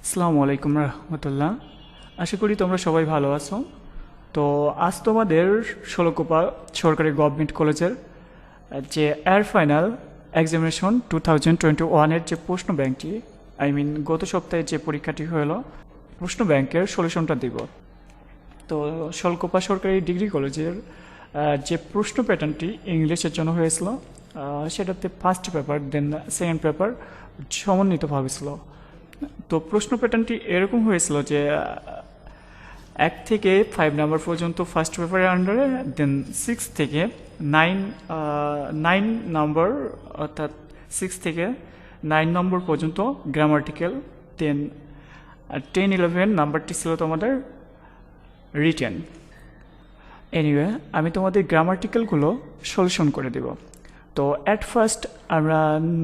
আসসালামু আলাইকুম রহমতুল্লাহ। আশা করি তোমরা সবাই ভালো আছো। তো আজ তোমাদের ষোলকোপা সরকারি গভর্নমেন্ট কলেজের যে এয়ার ফাইনাল এক্সামিনেশন 2021-এর যে প্রশ্ন ব্যাংকটি গত সপ্তাহে যে পরীক্ষাটি হলো প্রশ্ন ব্যাংকের সলিউশনটা দিব। তো ষোলকোপা সরকারি ডিগ্রি কলেজের যে প্রশ্ন প্যাটার্নটি ইংলিশের জন্য হয়েছিল সেটাতে first paper then second paper সমন্বিতভাবে ছিল। তো প্রশ্ন প্যাটার্নটি এরকম হয়েছিল যে 1 থেকে 5 নাম্বার পর্যন্ত ফার্স্ট পেপারের আন্ডারে, দেন 6 থেকে 9 নাম্বার অর্থাৎ 6 থেকে 9 নম্বর পর্যন্ত গ্রামাটিক্যাল, দেন 10-11 নাম্বারটি ছিল তোমাদের রিটেন। এনিওয়ে আমি তোমাদের গ্রামাটিক্যালগুলো সলিউশন করে দেব। তো অ্যাট ফার্স্ট আমরা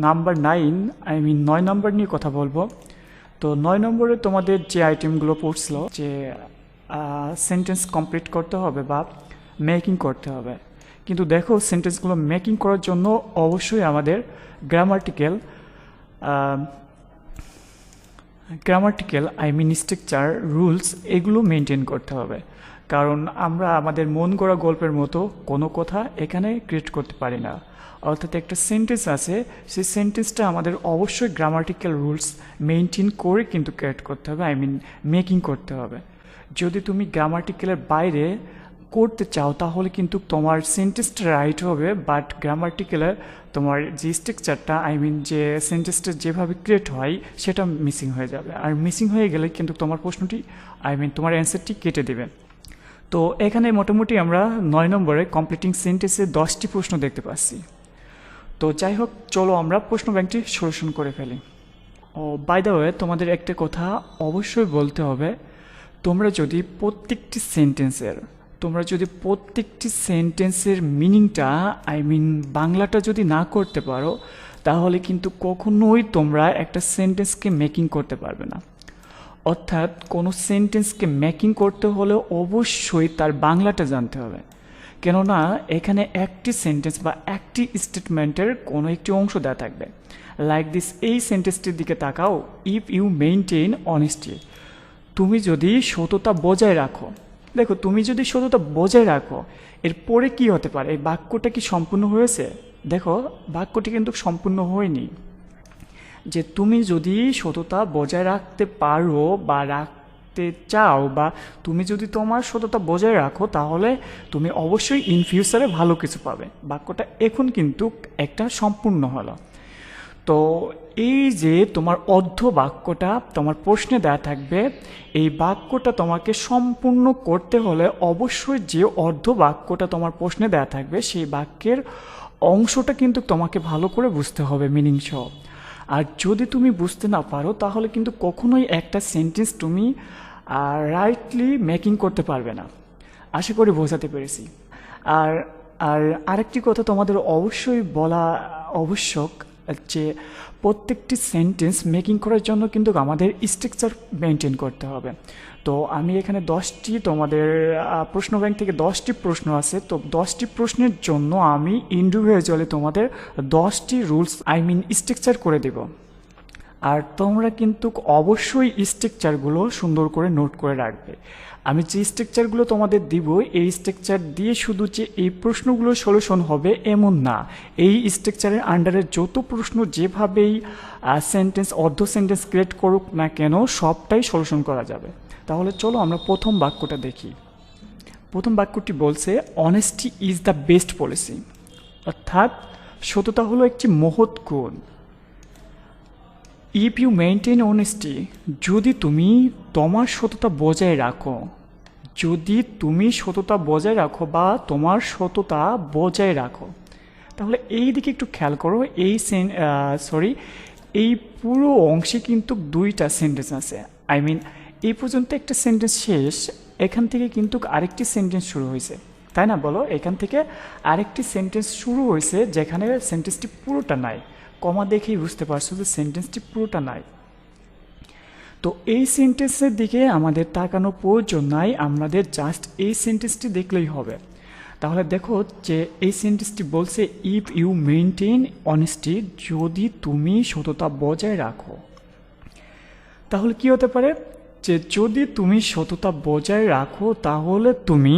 নাম্বার 9 নাম্বার নিয়ে কথা বলবো। তো 9 নম্বরে তোমাদের যে আইটেমগুলো পড়ছিল যে সেন্টেন্স কমপ্লিট করতে হবে বা মেকিং করতে হবে, কিন্তু দেখো সেন্টেন্সগুলো মেকিং করার জন্য অবশ্যই আমাদের গ্রামাটিক্যাল স্ট্রাকচার, রুলস এগুলো মেনটেন করতে হবে। কারণ আমরা আমাদের মন গড়া গল্পের মতো কোনো কথা এখানে ক্রিয়েট করতে পারি না। অর্থাৎ একটা সেন্টেন্স আছে, সেই সেন্টেন্সটা আমাদের অবশ্যই গ্রামাটিক্যাল রুলস মেনটেন করে কিন্তু ক্রিয়েট করতে হবে, মেকিং করতে হবে। যদি তুমি গ্রামাটিক্যালের বাইরে করতে চাও তাহলে কিন্তু তোমার সেন্টেন্সটা রাইট হবে, বাট গ্রামাটিক্যালের তোমার যে স্ট্রাকচারটা যে সেন্টেন্সটা যেভাবে ক্রিয়েট হয় সেটা মিসিং হয়ে যাবে। আর মিসিং হয়ে গেলে কিন্তু তোমার প্রশ্নটি তোমার অ্যান্সারটি কেটে দেবে। তো এখানে মোটামুটি আমরা 9 নম্বরে কমপ্লিটিং সেন্টেন্সে 10টি প্রশ্ন দেখতে পাচ্ছি। তো যাই হোক, চলো আমরা প্রশ্ন ব্যাংকটি সলিউশন করে ফেলি। ও বাই দ্য ওয়ে, তোমাদের একটা কথা অবশ্যই বলতে হবে, তোমরা যদি প্রত্যেকটি সেন্টেন্সের মিনিংটা বাংলাটা যদি না করতে পারো তাহলে কিন্তু কখনোই তোমরা একটা সেন্টেন্সকে মেকিং করতে পারবে না। অর্থাৎ কোনো সেন্টেন্সকে মেকিং করতে হলে অবশ্যই তার বাংলাটা জানতে হবে, কেননা এখানে একটি সেন্টেন্স বা একটি স্টেটমেন্টের কোনো একটি অংশ দেওয়া থাকবে। লাইক দিস, এই সেন্টেন্সটির দিকে তাকাও, ইফ ইউ মেইনটেইন অনেস্টি, তুমি যদি সততা বজায় রাখো। দেখো, তুমি যদি সততা বজায় রাখো, এরপরে কি হতে পারে? এই বাক্যটা কি সম্পূর্ণ হয়েছে? দেখো, বাক্যটি কিন্তু সম্পূর্ণ হয়নি। যে তুমি যদি সততা বজায় রাখতে পারো বা রাখতে চাও, বা তুমি যদি তোমার সততা বজায় রাখো, তাহলে তুমি অবশ্যই ইন ফিউচারে ভালো কিছু পাবে। বাক্যটা এখন কিন্তু একটা সম্পূর্ণ হলো। তো এই যে তোমার অর্ধ বাক্যটা তোমার প্রশ্নে দেয়া থাকবে, এই বাক্যটা তোমাকে সম্পূর্ণ করতে হলে অবশ্যই যে অর্ধ বাক্যটা তোমার প্রশ্নে দেয়া থাকবে সেই বাক্যের অংশটা কিন্তু তোমাকে ভালো করে বুঝতে হবে, মিনিং সহ। আর যদি তুমি বুঝতে না পারো তাহলে কিন্তু কখনোই একটা সেন্টেন্স তুমি রাইটলি মেকিং করতে পারবে না। আশা করি বোঝাতে পেরেছি। আর আর আরেকটি কথা তোমাদের অবশ্যই বলা আবশ্যক, যে প্রত্যেকটি সেন্টেন্স মেকিং করার জন্য কিন্তু আমাদের স্ট্রাকচার মেনটেন করতে হবে। তো আমি এখানে 10টি তোমাদের প্রশ্ন ব্যাংক থেকে 10টি প্রশ্ন আছে, তো 10টি প্রশ্নের জন্য আমি ইন্ডিভিজুয়ালি তোমাদের 10টি রুলস স্ট্রাকচার করে দেব। আর তোমরা কিন্তু অবশ্যই স্ট্রাকচারগুলো সুন্দর করে নোট করে রাখবে। আমি যে স্ট্রাকচারগুলো তোমাদের দিব, এই স্ট্রাকচার দিয়ে শুধু যে এই প্রশ্নগুলো সলিউশন হবে এমন না, এই স্ট্রাকচারের আন্ডারে যত প্রশ্ন যেভাবেই সেন্টেন্স অর্ধ সেন্টেন্স ক্রিয়েট করুক না কেন সবটাই সলিউশন করা যাবে। তাহলে চলো আমরা প্রথম বাক্যটা দেখি। প্রথম বাক্যটি বলছে, honesty is the best policy, অর্থাৎ সততা হলো একটি মহৎ গুণ। ইফ ইউ মেনটেন অনেস্টি, যদি তুমি তোমার সততা বজায় রাখো, বা তোমার সততা বজায় রাখো, তাহলে এই দিকে একটু খেয়াল করো। এই পুরো অংশে কিন্তু 2টা সেন্টেন্স আছে। এই পর্যন্ত একটা সেন্টেন্স শেষ, এখান থেকে কিন্তু আরেকটি সেন্টেন্স শুরু হয়েছে, তাই না? বলো, এখান থেকে আরেকটি সেন্টেন্স শুরু হয়েছে যেখানে সেন্টেন্সটি পুরোটা নাই। কমা দেখেই বুঝতে পারছো যে সেন্টেন্সটি পুরোটা নাই। তো এই সেন্টেন্সের দিকে আমাদের তাকানো প্রয়োজন নাই, আমাদের জাস্ট এই সেন্টেন্সটি দেখলেই হবে। তাহলে দেখো যে এই সেন্টেন্সটি বলছে, ইফ ইউ মেনটেন অনেস্টি, যদি তুমি সততা বজায় রাখো। তাহলে কি হতে পারে যে যদি তুমি সততা বজায় রাখো তাহলে তুমি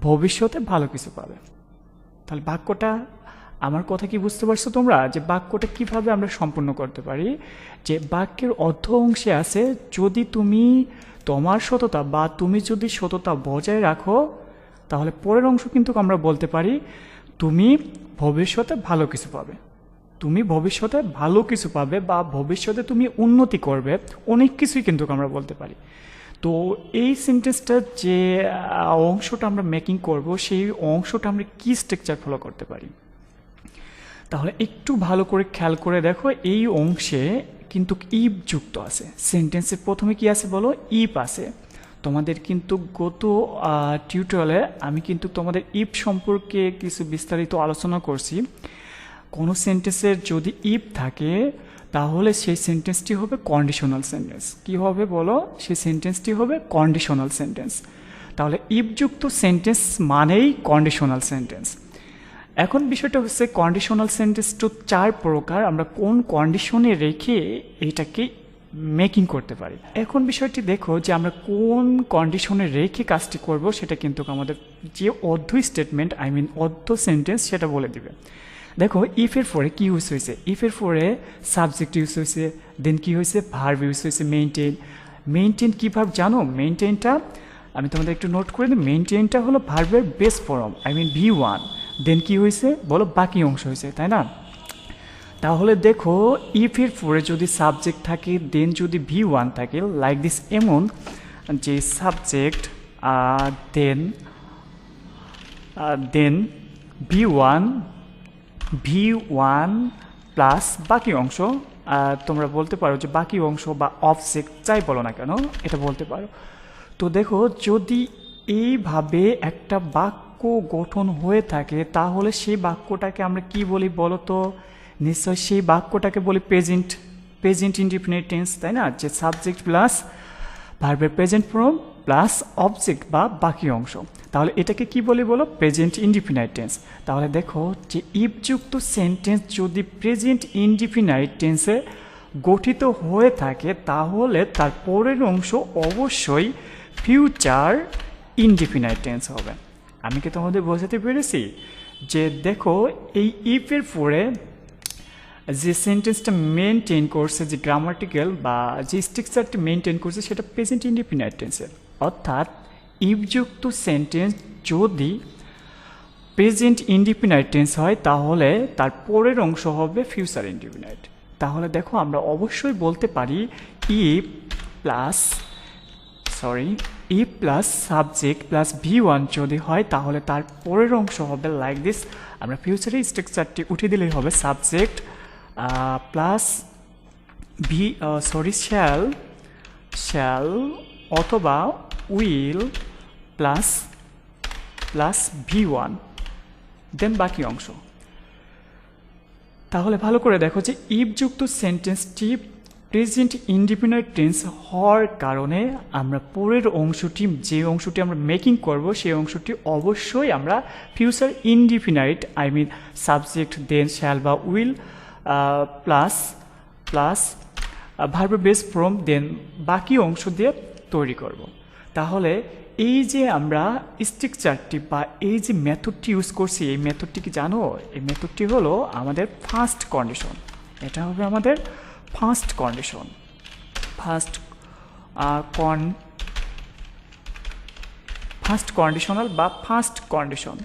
ভবিষ্যতে ভালো কিছু পাবে। তাহলে বাক্যটা, আমার কথা কি বুঝতে পারছো তোমরা, যে বাক্যটা কিভাবে আমরা সম্পূর্ণ করতে পারি? যে বাক্যের অর্ধ অংশে আছে যদি তুমি তোমার সততা বা তুমি যদি সততা বজায় রাখো, তাহলে পরের অংশ কিন্তু আমরা বলতে পারি তুমি ভবিষ্যতে ভালো কিছু পাবে, তুমি ভবিষ্যতে ভালো কিছু পাবে বা ভবিষ্যতে তুমি উন্নতি করবে, অনেক কিছুই কিন্তু আমরা বলতে পারি। তো এই সেন্টেন্সটা যে অংশটা আমরা মেকিং করব, সেই অংশটা আমরা কি স্ট্রাকচার ফলো করতে পারি? তাহলে একটু ভালো করে খেয়াল করে দেখো, এই অংশে কিন্তু ইফ যুক্ত আছে। সেন্টেন্সের প্রথমে কি আছে বলো? ইফ আছে। তোমাদের কিন্তু গত টিউটোরিয়ালে আমি কিন্তু তোমাদের ইফ সম্পর্কে কিছু বিস্তারিত আলোচনা করছি। কোনো সেন্টেন্সের যদি ইফ থাকে তাহলে সেই সেন্টেন্সটি হবে কন্ডিশনাল সেন্টেন্স। কি হবে বলো? সেই সেন্টেন্সটি হবে কন্ডিশনাল সেন্টেন্স। তাহলে ইফযুক্ত সেন্টেন্স মানেই কন্ডিশনাল সেন্টেন্স। এখন বিষয়টা হচ্ছে কন্ডিশনাল সেন্টেন্স তো 4 প্রকার, আমরা কোন কন্ডিশনে রেখে এইটাকে মেকিং করতে পারি। এখন বিষয়টি দেখো যে আমরা কোন কন্ডিশনে রেখে কাজটি করব, সেটা কিন্তু আমাদের যে অর্ধ স্টেটমেন্ট অর্ধ সেন্টেন্স সেটা বলে দিবে। দেখো ইফের পরে কি ইউজ হয়েছে? ইফের পরে সাবজেক্ট ইউজ হয়েছে, দেন কি হয়েছে? ভার্ব ইউজ হয়েছে, মেইনটেইন। মেইনটেইন কি ভার্ব জানো? মেইনটেইনটা আমি তোমাদের একটু নোট করে দিই। মেইনটেইনটা হলো ভার্বের বেস ফর্ম, V1। দেন কি হয়েছে বলো? বাকি অংশ হয়েছে, তাই না? তাহলে দেখো ইফের পরে যদি সাবজেক্ট থাকে, দেন যদি V1 থাকে, লাইক দিস, এমন যে সাবজেক্ট দেন V1 প্লাস বাকি অংশ, তোমরা বলতে পারো যে বাকি অংশ বা অবজেক্ট যাই বলো না কেন, এটা বলতে পারো। তো দেখো যদি এইভাবে একটা বাক্য গঠন হয়ে থাকে তাহলে সেই বাক্যটাকে আমরা কি বলি বলো তো? নিশ্চয় সেই বাক্যটাকে বলি প্রেজেন্ট ইনডিফিনিট টেন্স, তাই না? যে সাবজেক্ট প্লাস ভার্বের প্রেজেন্ট ফর্ম প্লাস অবজেক্ট বা বাকি অংশ, তাহলে এটাকে কি বলি বলো? Present indefinite tense. তাহলে দেখো যে ইফযুক্ত সেন্টেন্স যদি প্রেজেন্ট ইনডিফিনাইট টেন্সে গঠিত হয়ে থাকে তাহলে তার পরের অংশ অবশ্যই ফিউচার ইনডিফিনাইট টেন্স হবে। আমি কি তোমাদের বোঝাতে পেরেছি? যে দেখো এই ইফের পরে যে সেন্টেন্সটা মেনটেন করছে, যে গ্রামাটিক্যাল বা যে স্ট্রাকচারটি মেনটেন করছে, সেটা প্রেজেন্ট ইনডিফিনাইট টেন্সের। অর্থাৎ ইফযুক্ত সেন্টেন্স যদি প্রেজেন্ট ইনডিফিনাইট টেন্স হয় তাহলে তার পরের অংশ হবে ফিউচার ইনডিফিনাইট। তাহলে দেখো আমরা অবশ্যই বলতে পারি if plus subject plus V1 যদি হয় তাহলে তার পরের অংশ হবে লাইক দিস। আমরা ফিউচারের স্ট্রাকচারটি উঠিয়ে দিলেই হবে সাবজেক্ট প্লাস শ্যাল অথবা উইল প্লাস V1 দেন বাকি অংশ। তাহলে ভালো করে দেখো যে ইফযুক্ত সেন্টেন্সটি প্রেজেন্ট ইনডিফিনাইট টেন্স হওয়ার কারণে আমরা পরের অংশটি, যে অংশটি আমরা মেকিং করব, সেই অংশটি অবশ্যই আমরা future indefinite subject then shall বা উইল প্লাস ভার্বের বেস ফর্ম দেন বাকি অংশ দিয়ে তৈরি করব। তাহলে এই যে আমরা স্ট্রাকচারটি বা এই যে মেথডটি ইউজ করছি, এই মেথডটি কি জানো? এই মেথডটি হলো আমাদের ফার্স্ট কন্ডিশন। এটা হবে আমাদের ফার্স্ট কন্ডিশন, ফার্স্ট কন্ডিশনাল বা ফার্স্ট কন্ডিশন।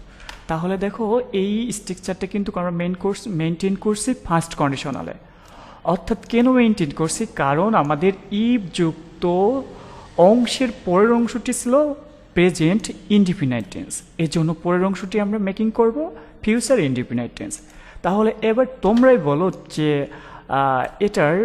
তাহলে দেখো এই স্ট্রাকচারটা কিন্তু আমরা মেনটেন করছি ফার্স্ট কন্ডিশনালে। অর্থাৎ কেন মেনটেন করছি? কারণ আমাদের ইফযুক্ত অংশের পরের অংশটি ছিল প্রেজেন্ট ইনডিফিনাইট টেন্স, এর জন্য পরের অংশটি আমরা মেকিং করব ফিউচার ইনডিফিনাইট টেন্স। তাহলে এবার তোমরাই বলো যে এটার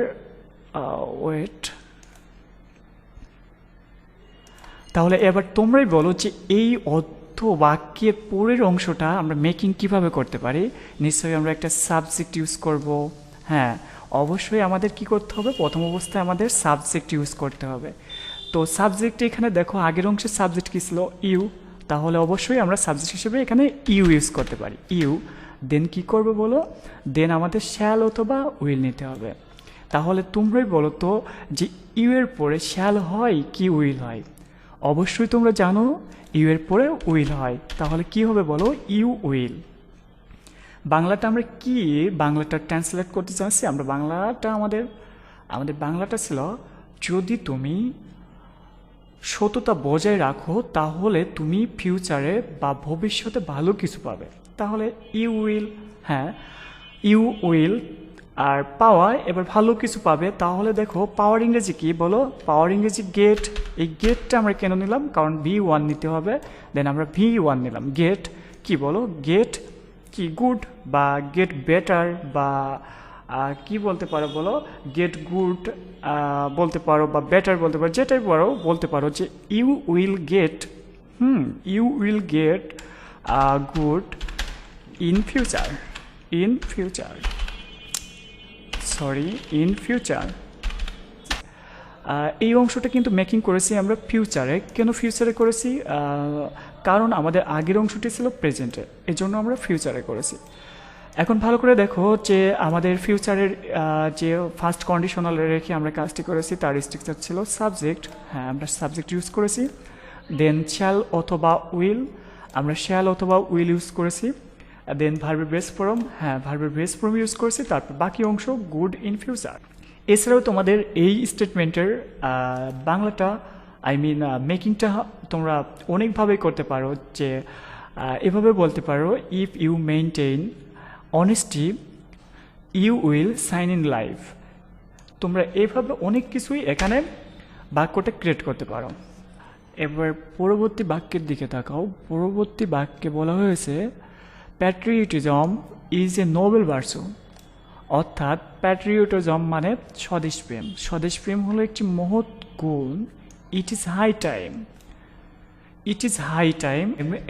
তাহলে এবার তোমরাই বলো যে এই অর্থ বাক্যের পরের অংশটা আমরা মেকিং কিভাবে করতে পারি? নিশ্চয়ই আমরা একটা সাবজেক্ট ইউজ করব। হ্যাঁ, অবশ্যই আমাদের কি করতে হবে? প্রথম অবস্থায় আমাদের সাবজেক্ট ইউজ করতে হবে। তো সাবজেক্ট এখানে দেখো আগের অংশের সাবজেক্ট কি ছিল? ইউ। তাহলে অবশ্যই আমরা সাবজেক্ট হিসেবে এখানে ইউ ইউজ করতে পারি, ইউ। দেন কি করবো বলো? দেন আমাদের শ্যাল অথবা উইল নিতে হবে। তাহলে তোমরাই বলো তো যে ইউ এর পরে শ্যাল হয় কি উইল হয়? অবশ্যই তোমরা জানো ইউ এর পরে উইল হয়, তাহলে কি হবে বলো? You will. বাংলাটা আমরা কি বাংলাটা ট্রান্সলেট করতে চাচ্ছি, আমরা বাংলাটা আমাদের বাংলাটা ছিল যদি তুমি সততা বজায় রাখো তাহলে তুমি ফিউচারে বা ভবিষ্যতে ভালো কিছু পাবে। তাহলে ইউ উইল, হ্যাঁ ইউ উইল আর পাওয়া, এবার ভালো কিছু পাবে। তাহলে দেখো পাওয়ার ইংরেজি কি বলো? পাওয়ার ইংরেজি গেট। এই গেটটা আমরা কেন নিলাম? কারণ V1 নিতে হবে, দেন আমরা V1 নিলাম। গেট কি বলো? গেট কি গুড বা গেট বেটার বা কি বলতে পারো বলো? গেট গুড বলতে পারো বা বেটার বলতে পারো, যেটাই পারো বলতে পারো যে you will get you will get good in future, in future in future. এই অংশটা কিন্তু মেকিং করেছি আমরা ফিউচারে। কেন ফিউচারে করেছি? কারণ আমাদের আগের অংশটি ছিল প্রেজেন্টে, এই জন্য আমরা ফিউচারে করেছি। এখন ভালো করে দেখো যে আমাদের ফিউচারের যে ফার্স্ট কন্ডিশনালে রেখে আমরা কাজটি করেছি তার স্ট্রাকচার ছিল সাবজেক্ট, হ্যাঁ আমরা সাবজেক্ট ইউজ করেছি। দেন শ্যাল অথবা উইল, আমরা শ্যাল অথবা উইল ইউজ করেছি। দেন ভার্বের বেস ফর্ম, হ্যাঁ ভার্বের বেস ফর্ম ইউজ করেছি। তারপর বাকি অংশ গুড ইন ফিউচার। এছাড়াও তোমাদের এই স্টেটমেন্টের বাংলাটা মেকিংটা তোমরা অনেকভাবে করতে পারো। যে এভাবে বলতে পারো, if you maintain honesty you will shine in life. তোমরা এভাবে অনেক কিছুই এখানে বাক্যটা ক্রিয়েট করতে পারো। এবার পরবর্তী বাক্যের দিকে তাকাও। পরবর্তী বাক্যে বলা হয়েছে patriotism is a noble virtue. অর্থাৎ প্যাট্রিয়টিজম মানে স্বদেশপ্রেম। স্বদেশপ্রেম হলো একটি মহৎ গুণ। It is high time, it is high time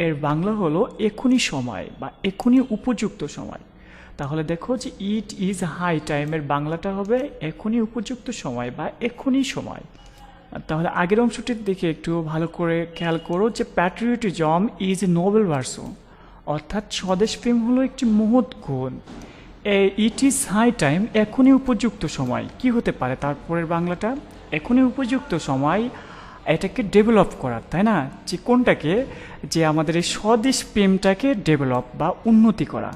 এর বাংলা হলো এখনই সময় বা এখনই উপযুক্ত সময়। তাহলে দেখো যে ইট ইজ হাই টাইমের বাংলাটা হবে এখনই উপযুক্ত সময় বা এখনই সময়। তাহলে আগের অংশটির দিকে একটু ভালো করে খেয়াল করো যে patriotism is a noble virtue, অর্থাৎ স্বদেশপ্রেম হলো একটি মহৎ গুণ। ইট ইজ হাই টাইম এখনই উপযুক্ত সময় কি হতে পারে? তারপরের বাংলাটা এখনই উপযুক্ত সময় এটাকে ডেভেলপ করার, তাই না? যে কোনটাকে? যে আমাদের এই স্বদেশ প্রেমটাকে ডেভেলপ বা উন্নতি করা।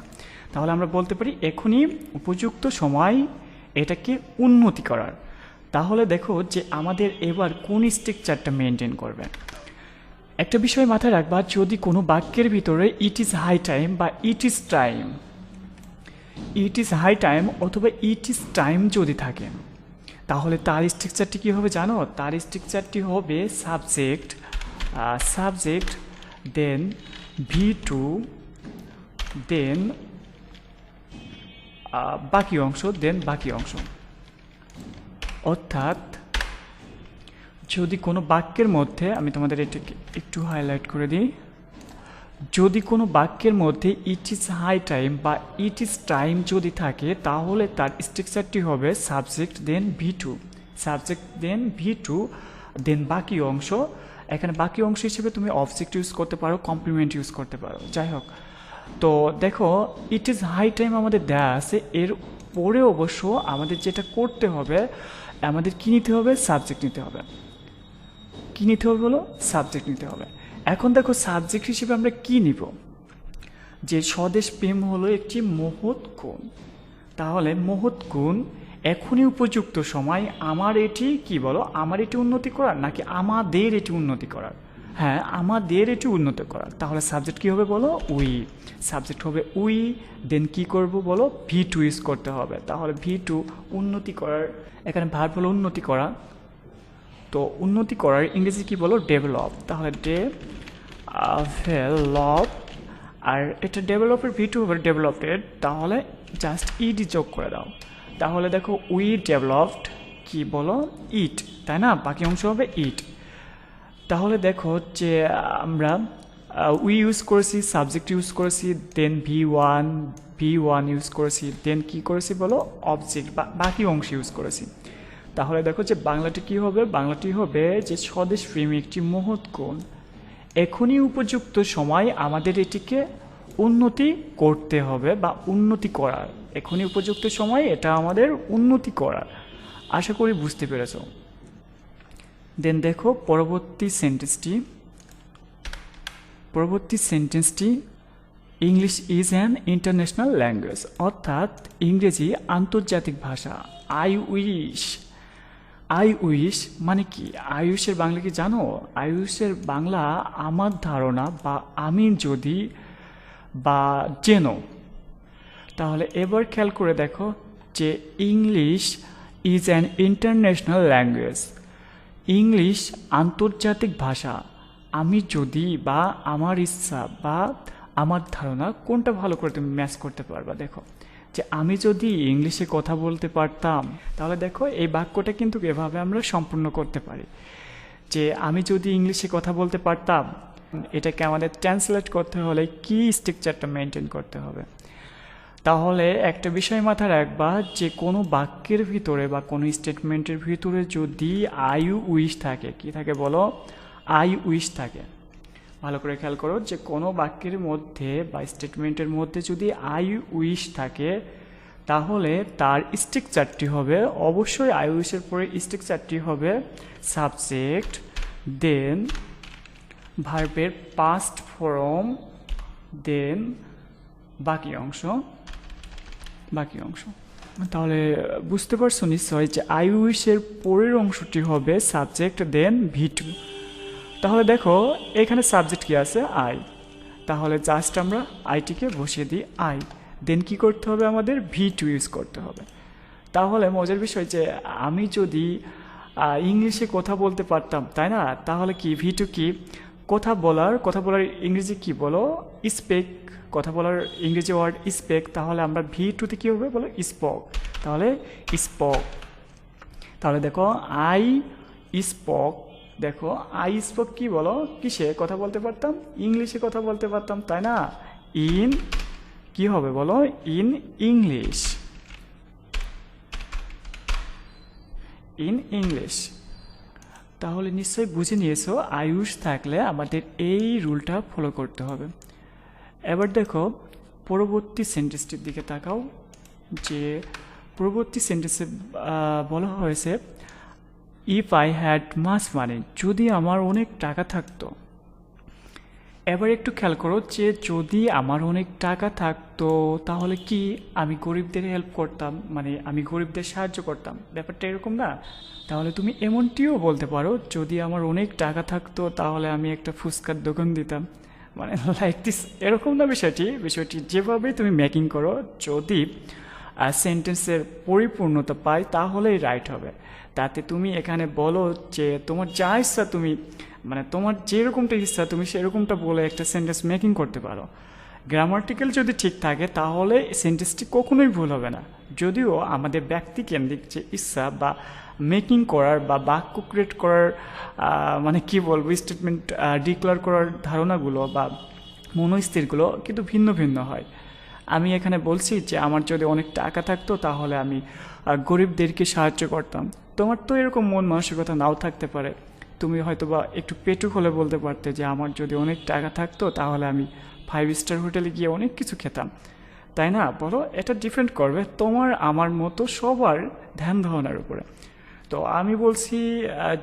তাহলে আমরা বলতে পারি এখনই উপযুক্ত সময় এটাকে উন্নতি করার। তাহলে দেখো যে আমাদের এবার কোন স্ট্রাকচারটা মেনটেন করবে। একটা বিষয় মাথায় রাখবা, যদি কোনো বাক্যের ভিতরে ইট ইজ হাই টাইম বা it is time, it is high time অথবা ইট ইজ টাইম যদি থাকে, তাহলে তার স্ট্রাকচারটি কী হবে জানো? তার স্ট্রাকচারটি হবে সাবজেক্ট, সাবজেক্ট দেন V2 দেন বাকি অংশ, দেন বাকি অংশ। অর্থাৎ যদি কোনো বাক্যের মধ্যে, আমি তোমাদের এটাকে একটু হাইলাইট করে দিই, যদি কোনো বাক্যের মধ্যে ইট ইজ হাই টাইম বা ইট ইজ টাইম যদি থাকে তাহলে তার স্ট্রাকচারটি হবে subject then V2, subject then V2 দেন বাকি অংশ। এখানে বাকি অংশ হিসেবে তুমি অবজেক্ট ইউজ করতে পারো, কমপ্লিমেন্ট ইউজ করতে পারো, যাই হোক। তো দেখো ইট ইজ হাই টাইম আমাদের দেয়া আছে, এর পরে অবশ্য আমাদের যেটা করতে হবে, আমাদের কী নিতে হবে? সাবজেক্ট নিতে হবে। কী নিতে হবে বলো? সাবজেক্ট নিতে হবে। এখন দেখো সাবজেক্ট হিসেবে আমরা কি নিব? যে স্বদেশ প্রেম হলো একটি মহৎ গুণ। তাহলে মহৎ গুণ এখনই উপযুক্ত সময় আমার এটি কি বলো? আমার এটি উন্নতি করার নাকি আমাদের এটি উন্নতি করার? হ্যাঁ আমাদের এটি উন্নতি করার। তাহলে সাবজেক্ট কি হবে বলো? উই। সাবজেক্ট হবে উই, দেন কি করব বলো? V2 ইউজ করতে হবে। তাহলে V2 উন্নতি করার, এখানে ভার্ব হলো উন্নতি করা। তো উন্নতি করার ইংরেজি কি বলো? ডেভেলপ। তাহলে ডেভেলপ, আর এটা ডেভেলপের V2 হবে ডেভেলপেড, তাহলে জাস্ট ইডি যোগ করে দাও। তাহলে দেখো উই ডেভেলপড কি বলো? ইট, তাই না? বাকি অংশ হবে ইট। তাহলে দেখো যে আমরা উই ইউজ করেছি, সাবজেক্ট ইউজ করেছি, দেন V1 ইউজ করেছি, দেন কি করেছি বলো? অবজেক্ট বা বাকি অংশ ইউজ করেছি। তাহলে দেখো যে বাংলাটি কি হবে? বাংলাটি হবে যে স্বদেশ প্রেম একটি মহৎ গুণ, এখনই উপযুক্ত সময় আমাদের এটিকে উন্নতি করতে হবে বা উন্নতি করার। এখনই উপযুক্ত সময় এটা আমাদের উন্নতি করার। আশা করি বুঝতে পেরেছো। দেন দেখো পরবর্তী সেন্টেন্সটি English is an international language, অর্থাৎ ইংরেজি আন্তর্জাতিক ভাষা। আই উইশ মানে কি? আই উইশের বাংলা কি জানো? আই উইশের বাংলা আমার ধারণা বা আমি যদি বা যেন। তাহলে এবার খেয়াল করে দেখো যে English is an international language, English আন্তর্জাতিক ভাষা। আমি যদি বা আমার ইচ্ছা বা আমার ধারণা কোনটা ভালো করে তুমি ম্যাচ করতে পারবা? দেখো যে আমি যদি ইংলিশে কথা বলতে পারতাম, তাহলে দেখো এই বাক্যটা কিন্তু এভাবে আমরা সম্পূর্ণ করতে পারি যে আমি যদি ইংলিশে কথা বলতে পারতাম। এটাকে আমাদের ট্রান্সলেট করতে হলে কি স্ট্রাকচারটা মেনটেন করতে হবে? তাহলে একটা বিষয় মাথায় রাখবা যে কোনো বাক্যের ভিতরে বা কোনো স্টেটমেন্টের ভিতরে যদি আই উইশ থাকে, কি থাকে বলো? আই উইশ থাকে। ভালো করে খেয়াল করো যে কোনো বাক্যের মধ্যে বা স্টেটমেন্টের মধ্যে যদি আই উইশ থাকে, তাহলে তার স্ট্রাকচারটি হবে অবশ্যই আই উইশের পরে স্ট্রাকচারটি হবে সাবজেক্ট, দেন ভার্বের পাস্ট ফর্ম, দেন বাকি অংশ। তাহলে বুঝতে পারছো নিশ্চয় যে আই উইশের পরের অংশটি হবে সাবজেক্ট, দেন V2। তাহলে দেখো এখানে সাবজেক্ট কি আছে? আই। তাহলে জাস্ট আমরা আইটিকে বসিয়ে দিই আই, দেন কি করতে হবে? আমাদের V2 ইউজ করতে হবে। তাহলে মজার বিষয় যে আমি যদি ইংলিশে কথা বলতে পারতাম, তাই না? তাহলে কি V2 কি? কথা বলার ইংরেজি কি বলো? স্পেক। কথা বলার ইংরেজি ওয়ার্ড স্পেক। তাহলে আমরা V2তে কী হবে বলো? স্পোক। তাহলে স্পোক। তাহলে দেখো আই স্পোক, দেখো আই স্পোক কি বলো? কিসে কথা বলতে পারতাম? ইংলিশে কথা বলতে পারতাম, তাই না? ইন কি হবে বলো? In English. তাহলে নিশ্চয়ই বুঝে নিয়েছো আই উইশ থাকলে আমাদের এই রুলটা ফলো করতে হবে। এবার দেখো পরবর্তী সেন্টেন্সটির দিকে তাকাও, যে পরবর্তী সেন্টেন্সে বলা হয়েছে ইফ আই হ্যাড মাস মানি, যদি আমার অনেক টাকা থাকতো। এবার একটু খেয়াল করো যে যদি আমার অনেক টাকা থাকতো তাহলে কি আমি গরিবদের হেল্প করতাম, মানে আমি গরিবদের সাহায্য করতাম, ব্যাপারটা এরকম না? তাহলে তুমি এমনটিও বলতে পারো যদি আমার অনেক টাকা থাকতো তাহলে আমি একটা ফুচকার দোকান দিতাম, মানে লাইক দিস। এরকম না বিষয়টি যেভাবে তুমি মেকিং করো, যদি সেন্টেন্সের পরিপূর্ণতা পায় তাহলেই রাইট হবে। তাতে তুমি এখানে বলো যে তোমার যা ইচ্ছা তুমি, মানে তোমার যেরকমটা ইচ্ছা তুমি সেরকমটা বলে একটা সেন্টেন্স মেকিং করতে পারো। গ্রামাটিক্যাল যদি ঠিক থাকে তাহলে সেন্টেন্সটি কখনোই ভুল হবে না। যদিও আমাদের ব্যক্তিকেন্দ্রিক যে ইচ্ছা বা মেকিং করার বা বাক্য ক্রিয়েট করার মানে কি বলবো, স্টেটমেন্ট ডিক্লেয়ার করার ধারণাগুলো বা মনস্থিরগুলো কিন্তু ভিন্ন ভিন্ন হয়। আমি এখানে বলছি যে আমার যদি অনেক টাকা থাকতো তাহলে আমি গরিবদেরকে সাহায্য করতাম। তোমার তো এরকম মন মানসিকতা নাও থাকতে পারে, তুমি হয়তো বা একটু পেটুক হলে বলতে পারতে যে আমার যদি অনেক টাকা থাকতো তাহলে আমি 5 স্টার হোটেলে গিয়ে অনেক কিছু খেতাম, তাই না? বলো, এটা ডিপেন্ড করবে তোমার আমার মতো সবার ধ্যান ধারণার উপরে। তো আমি বলছি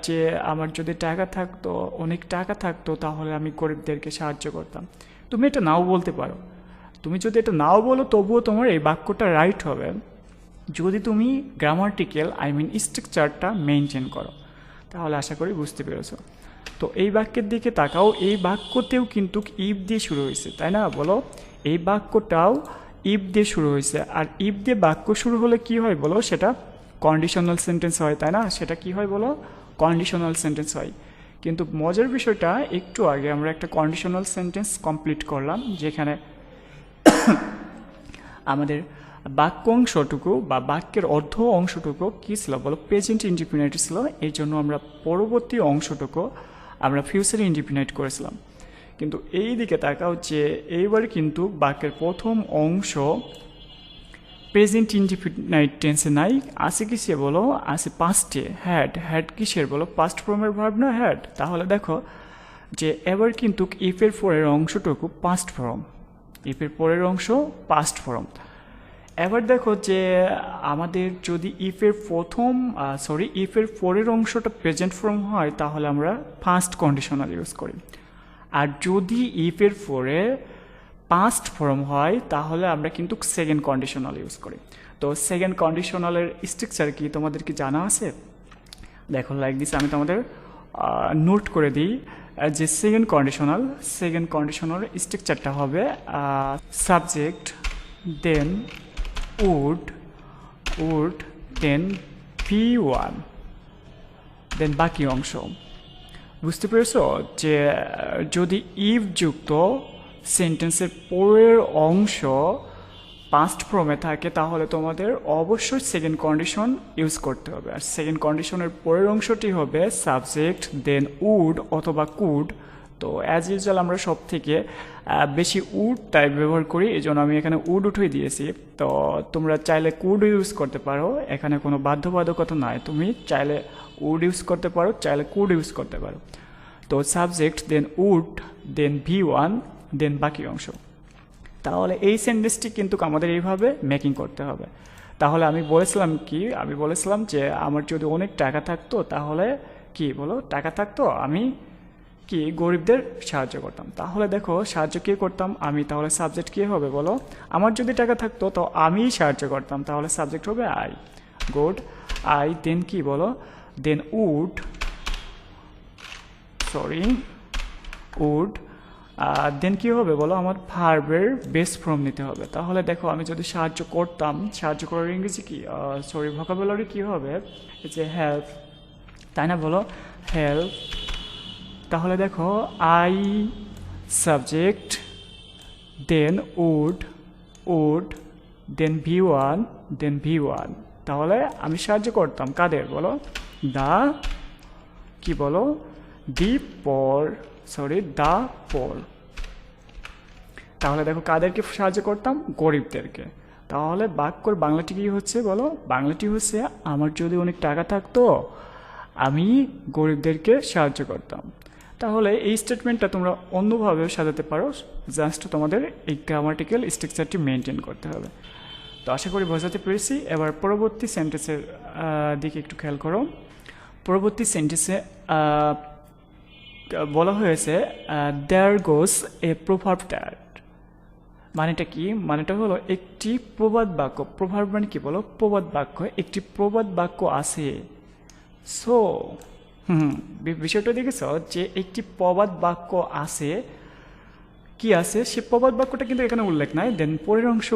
যে আমার যদি টাকা থাকতো, অনেক টাকা থাকতো, তাহলে আমি গরিবদেরকে সাহায্য করতাম। তুমি এটা নাও বলতে পারো। তুমি যদি এটা নাও বলো তবুও তোমার এই বাক্যটা রাইট হবে যদি তুমি গ্রামাটিক্যাল স্ট্রাকচারটা মেনটেন করো। তাহলে আশা করি বুঝতে পেরেছো। তো এই বাক্যের দিকে তাকাও, এই বাক্যতেও কিন্তু ইফ দিয়ে শুরু হয়েছে, তাই না? বলো, এই বাক্যটাও ইফ দিয়ে শুরু হয়েছে। আর ইফ দিয়ে বাক্য শুরু হলে কি হয় বলো? সেটা কন্ডিশনাল সেন্টেন্স হয়, তাই না? সেটা কি হয় বলো? কন্ডিশনাল সেন্টেন্স হয়। কিন্তু মজার বিষয়টা, একটু আগে আমরা একটা কন্ডিশনাল সেন্টেন্স কমপ্লিট করলাম যেখানে আমাদের বাক্য অংশটুকু বা বাক্যের অর্ধ অংশটুকু কী ছিল বলো? প্রেজেন্ট ইনডিফিনিট ছিল। এই জন্য আমরা পরবর্তী অংশটুকু আমরা ফিউচার ইনডিফিনিট করেছিলাম। কিন্তু এই দিকে তাকাও যে এইবার কিন্তু বাক্যের প্রথম অংশ প্রেজেন্ট ইনডিফিনাইট টেন্সে নাই, আছে কিসে বলো? আছে পাস্টে, হ্যাড কিসের বলো? পাস্ট ফর্মের ভার্ব না হ্যাড। তাহলে দেখো যে এবার কিন্তু ইফের পরের অংশটুকু পাস্ট ফর্ম, ইফের পরের অংশ পাস্ট ফর্ম। এবার দেখো যে আমাদের যদি ইফের ইফের পরের অংশটা প্রেজেন্ট ফর্ম হয় তাহলে আমরা ফার্স্ট কন্ডিশনাল ইউজ করি, আর যদি ইফের পরে পাস্ট ফর্ম হয় তাহলে আমরা কিন্তু সেকেন্ড কন্ডিশনাল ইউজ করি। তো সেকেন্ড কন্ডিশনালের স্ট্রাকচার কি তোমাদের কি জানা আছে? দেখো লাইক দিস, আমি তোমাদের নোট করে দিই যে সেকেন্ড কন্ডিশনাল স্ট্রাকচারটা হবে subject then would then V1 then বাকি অংশ। বুঝতে পেরেছো যে যদি ইফ যুক্ত সেন্টেন্সের পরের অংশ পাস্ট ফর্মে থাকে তাহলে তোমাদের অবশ্যই সেকেন্ড কন্ডিশন ইউজ করতে হবে, আর সেকেন্ড কন্ডিশনের পরের অংশটি হবে সাবজেক্ট দেন উড অথবা কুড। তো অ্যাজ ইউজুয়াল আমরা সব থেকে বেশি উড টাইপ ব্যবহার করি, এই জন্য আমি এখানে উড উঠে দিয়েছি। তো তোমরা চাইলে কুড ইউজ করতে পারো, এখানে কোনো বাধ্যবাধকতা নাই, তুমি চাইলে উড ইউজ করতে পারো, চাইলে কুড ইউজ করতে পারো। তো subject then would then V1 then বাকি অংশ। তাহলে এই সেন্টেন্সটি কিন্তু আমাদের এইভাবে মেকিং করতে হবে। তাহলে আমি বলেছিলাম যে আমার যদি অনেক টাকা থাকতো তাহলে টাকা থাকতো আমি গরিবদের সাহায্য করতাম। তাহলে দেখো সাহায্য কে করতাম আমি, তাহলে সাবজেক্ট কি হবে বলো? আমার যদি টাকা থাকতো তো আমিই সাহায্য করতাম, তাহলে সাবজেক্ট হবে I. Good, I then then would then কি হবে বলো? আমার ভার্বের বেস ফর্ম নিতে হবে। তাহলে দেখো আমি যদি সাহায্য করার ইংরেজি কি ভোকাবুলারি কি হবে? যে হেল্প, তাই না বলো? হেল্প। তাহলে দেখো I subject then would then V1 তাহলে আমি সাহায্য করতাম কাদের বলো? দা পোর। তাহলে দেখো কাদেরকে সাহায্য করতাম? গরিবদেরকে। তাহলে বাক্যর বাংলাটি কি হচ্ছে বলো? বাংলাটি হচ্ছে আমার যদি অনেক টাকা থাকতো আমি গরিবদেরকে সাহায্য করতাম। তাহলে এই স্টেটমেন্টটা তোমরা অন্যভাবেও সাজাতে পারো, জাস্ট তোমাদের এই গ্রামাটিক্যাল স্ট্রাকচারটি মেনটেন করতে হবে। তো আশা করি বোঝাতে পেরেছি। এবার পরবর্তী সেন্টেন্সের দিকে একটু খেয়াল করো। পরবর্তী সেন্টেন্সে বলা হয়েছে দেয়ার গোস এ প্রভাব দ্যাট। মানেটা কি? মানেটা হলো একটি প্রবাদ বাক্য। প্রভাব মানে কি বলো? প্রবাদ বাক্য। একটি প্রবাদ বাক্য আছে। সো বিষয়টা দেখেছ যে একটি প্রবাদ বাক্য আছে, কি আছে? সে প্রবাদ বাক্যটা কিন্তু এখানে উল্লেখ নাই, দেন পরের অংশ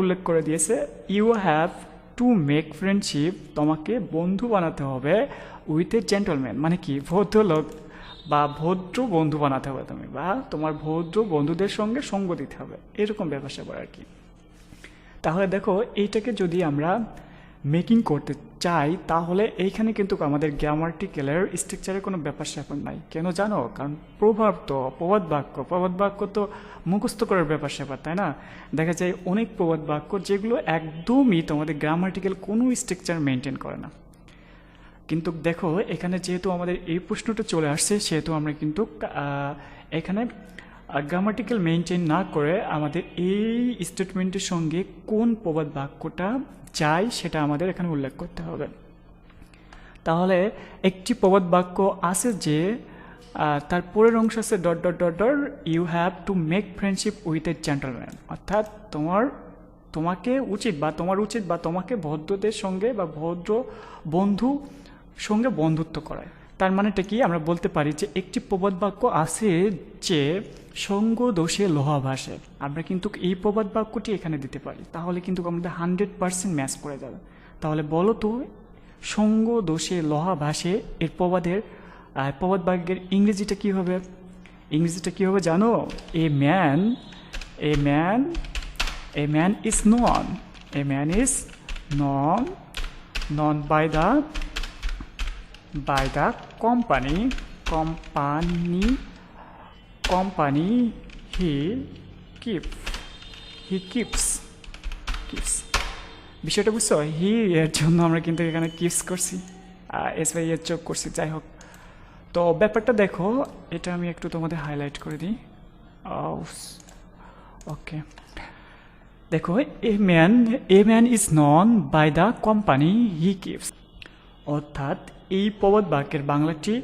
উল্লেখ করে দিয়েছে you have to make friendship, তোমাকে বন্ধু বানাতে হবে উইথ এ জেন্টলম্যান। মানে কি? ভদ্রলোক বা ভদ্র বন্ধু বানাতে হবে তুমি, বা তোমার ভদ্র বন্ধুদের সঙ্গে সঙ্গ দিতে হবে, এরকম ব্যাপার স্যাপার আর কি। তাহলে দেখো এইটাকে যদি আমরা মেকিং করতে চাই তাহলে এইখানে কিন্তু আমাদের গ্রামাটিক্যালের স্ট্রাকচারের কোনো ব্যাপার স্যাপার নাই। কেন জানো? কারণ প্রবাদ বাক্য তো মুখস্থ করার ব্যাপার স্যাপার, তাই না? দেখা যায় অনেক প্রবাদ বাক্য যেগুলো একদমই তোমাদের গ্রামাটিক্যাল কোনো স্ট্রাকচার মেনটেন করে না। কিন্তু দেখো এখানে যেহেতু আমাদের এই প্রশ্নটা চলে আসছে সেহেতু আমরা কিন্তু এখানে গ্রামাটিক্যাল মেনটেন না করে আমাদের এই স্টেটমেন্টের সঙ্গে কোন প্রবাদ বাক্যটা চাই সেটা আমাদের এখানে উল্লেখ করতে হবে। তাহলে একটি প্রবাদ বাক্য আছে যে তার পরের অংশ আছে ... you have to make friendship with a gentleman, অর্থাৎ তোমাকে উচিত বা তোমাকে ভদ্রদের সঙ্গে বা ভদ্র বন্ধু সঙ্গে বন্ধুত্ব করায়। তার মানেটা কি? আমরা বলতে পারি যে একটি প্রবাদ বাক্য আছে যে সঙ্গ দোষে লোহা ভাসে। আমরা কিন্তু এই প্রবাদ বাক্যটি এখানে দিতে পারি, তাহলে কিন্তু আমাদের 100% ম্যাচ করে যাবে। তাহলে বলো তো সঙ্গ দোষে লোহা ভাসে এর প্রবাদ বাক্যের ইংরেজিটা কি হবে? জানো? A man is known by the company he keeps. বিষয়টা বুঝছো? এর জন্য আমরা কিন্তু এখানে কিপস করছি, এর চোখ করছি। যাই হোক, তো ব্যাপারটা দেখো, এটা আমি একটু তোমাদের হাইলাইট করে দিই। ওকে, দেখো a man is known by the company he keeps. অর্থাৎ এই প্রবাদ বাক্যের বাংলাটি